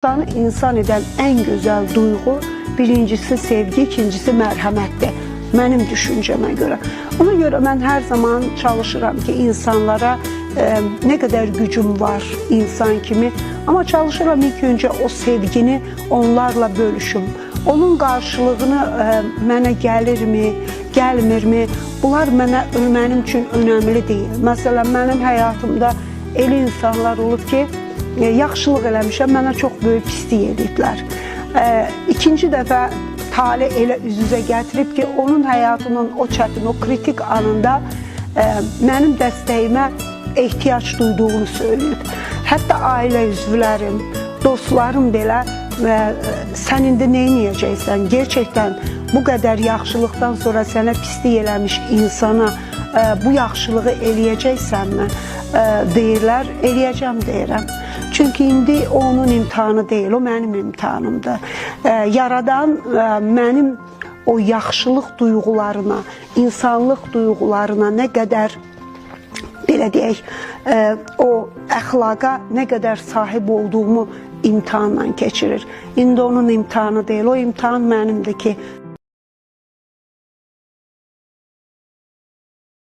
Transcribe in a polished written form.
İnsanı insan eden en güzel duygu, birincisi sevgi, ikincisi mərhəmətdir. Mənim düşüncəmə görə. Ona görə mən hər zaman çalışıram ki, insanlara ne kadar gücüm var insan kimi, ama çalışıram ilk önce o sevgini onlarla bölüşüm. Onun qarşılığını mənə gəlirmi, gəlmirmi? Bunlar mənim üçün önəmli deyil. Məsələn, mənim həyatımda elə insanlar olub ki, yaxşılıq eləmişəm, mənə çox böyük pislik ediblər. İkinci dəfə tale elə üz-üzə gətirib ki, onun həyatının o çətin, o kritik anında mənim dəstəyimə ehtiyac duyduğunu söyləyib. Hətta ailə üzvlərim, dostlarım belə sən indi neyniyəcəksən? Gerçəkdən bu qədər yaxşılıqdan sonra sənə pislik eləmiş insana bu yaxşılığı eləyəcəksənmi? Deyirlər, eləyəcəm deyirəm. Çünki indi onun imtihanı deyil, o mənim imtihanımdır. Yaradan mənim o yaxşılıq duyğularına, insanlıq duyğularına nə qədər, belə deyək, o əxlaqa nə qədər sahib olduğumu imtihanla keçirir. İndi onun imtihanı deyil, o imtihan mənimdir ki,